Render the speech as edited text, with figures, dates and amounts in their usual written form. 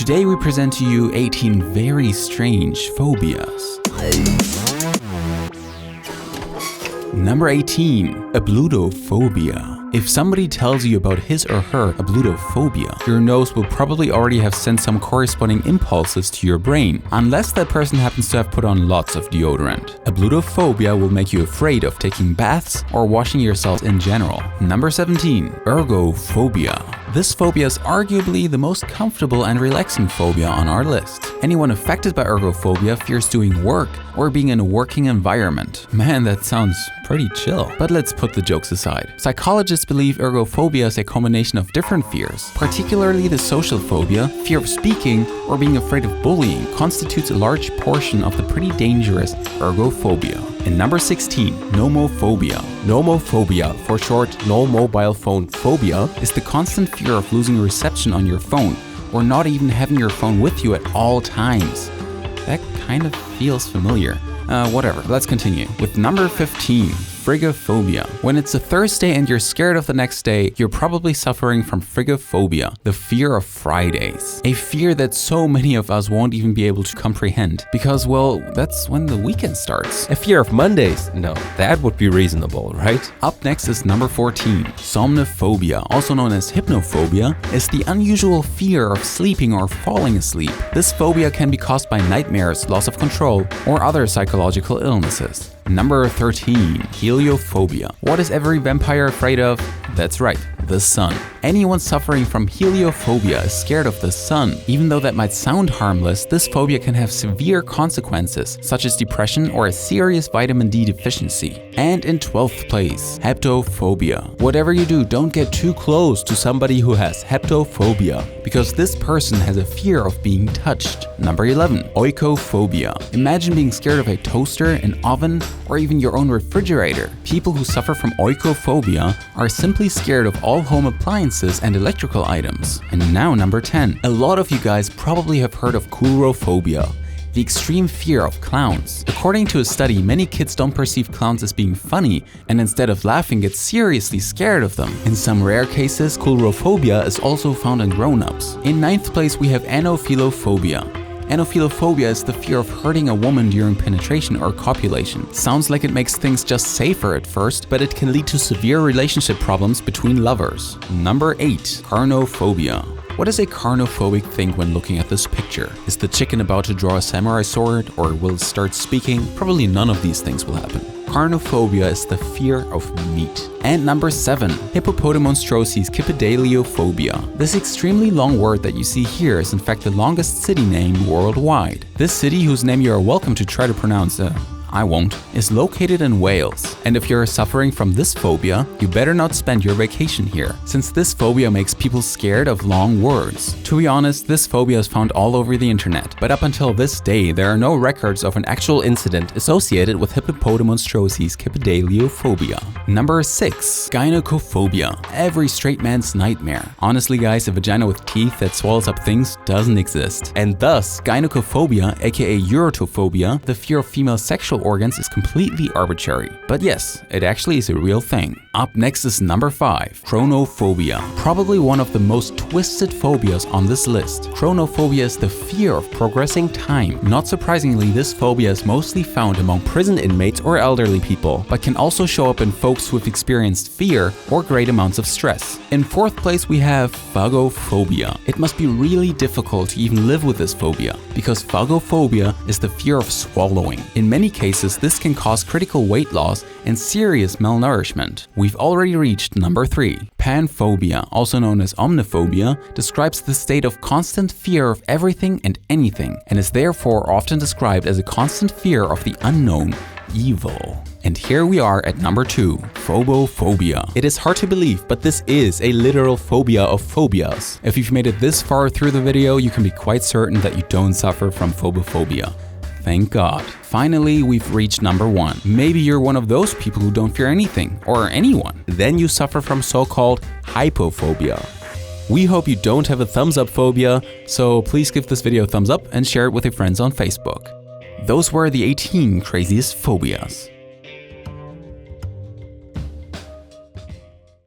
Today we present to you 18 very strange phobias. Number 18. ABLUTOPHOBIA. If somebody tells you about his or her ABLUTOPHOBIA, your nose will probably already have sent some corresponding impulses to your brain, unless that person happens to have put on lots of deodorant. ABLUTOPHOBIA will make you afraid of taking baths or washing yourself in general. Number 17. ERGOPHOBIA. This phobia is arguably the most comfortable and relaxing phobia on our list. Anyone affected by ergophobia fears doing work or being in a working environment. Man, that sounds pretty chill. But let's put the jokes aside. Psychologists believe ergophobia is a combination of different fears. Particularly the social phobia, fear of speaking, or being afraid of bullying constitutes a large portion of the pretty dangerous ergophobia. And number 16, NOMOPHOBIA. NOMOPHOBIA, for short no mobile phone phobia, is the constant fear of losing reception on your phone or not even having your phone with you at all times. That kind of feels familiar. Whatever, let's continue. With number 15, FRIGGAPHOBIA. When it's a Thursday and you're scared of the next day, you're probably suffering from FRIGGAPHOBIA, the fear of Fridays. A fear that so many of us won't even be able to comprehend, because, well, that's when the weekend starts. A fear of Mondays? No, that would be reasonable, right? Up next is number 14. SOMNIPHOBIA, also known as hypnophobia, is the unusual fear of sleeping or falling asleep. This phobia can be caused by nightmares, loss of control, or other psychological illnesses. Number 13. HELIOPHOBIA. What is every vampire afraid of? That's right, the sun. Anyone suffering from heliophobia is scared of the sun. Even though that might sound harmless, this phobia can have severe consequences, such as depression or a serious vitamin D deficiency. And in 12th place, HAPTOPHOBIA. Whatever you do, don't get too close to somebody who has HAPTOPHOBIA, because this person has a fear of being touched. Number 11, OIKOPHOBIA. Imagine being scared of a toaster, an oven, or even your own refrigerator. People who suffer from oikophobia are simply scared of all home appliances and electrical items. And now number 10. A lot of you guys probably have heard of COULROPHOBIA, the extreme fear of clowns. According to a study, many kids don't perceive clowns as being funny and instead of laughing get seriously scared of them. In some rare cases, COULROPHOBIA is also found in grown-ups. In 9th place we have ANOPHILOPHOBIA. Anophilophobia is the fear of hurting a woman during penetration or copulation. Sounds like it makes things just safer at first, but it can lead to severe relationship problems between lovers. Number 8. CARNOPHOBIA. What does a carnophobic think when looking at this picture? Is the chicken about to draw a samurai sword, or will it start speaking? Probably none of these things will happen. Carnophobia is the fear of meat. And number 7, HIPPOPOTOMONSTROSEQUIPPEDALIOPHOBIA. This extremely long word that you see here is in fact the longest city name worldwide. This city, whose name you are welcome to try to pronounce, I won't, is located in Wales. And if you're suffering from this phobia, you better not spend your vacation here, since this phobia makes people scared of long words. To be honest, this phobia is found all over the internet, but up until this day, there are no records of an actual incident associated with HIPPOPOTOMONSTROSEQUIPPEDALIOPHOBIA. Number 6. GYNECOPHOBIA. Every straight man's nightmare. Honestly guys, a vagina with teeth that swallows up things doesn't exist. And thus, gynecophobia, aka urotophobia, the fear of female sexual organs, is completely arbitrary. But yes, it actually is a real thing. Up next is number 5, chronophobia. Probably one of the most twisted phobias on this list. Chronophobia is the fear of progressing time. Not surprisingly, this phobia is mostly found among prison inmates or elderly people, but can also show up in folks who have experienced fear or great amounts of stress. In 4th place we have phagophobia. It must be really difficult to even live with this phobia, because phagophobia is the fear of swallowing. In many cases, this can cause critical weight loss and serious malnourishment. We've already reached number 3. PANPHOBIA, also known as omniphobia, describes the state of constant fear of everything and anything, and is therefore often described as a constant fear of the unknown, evil. And here we are at number 2, phobophobia. It is hard to believe, but this is a literal phobia of phobias. If you've made it this far through the video, you can be quite certain that you don't suffer from phobophobia. Thank God. Finally, we've reached number 1. Maybe you're one of those people who don't fear anything, or anyone. Then you suffer from so-called hypophobia. We hope you don't have a thumbs up phobia, so please give this video a thumbs up and share it with your friends on Facebook. Those were the 18 craziest phobias.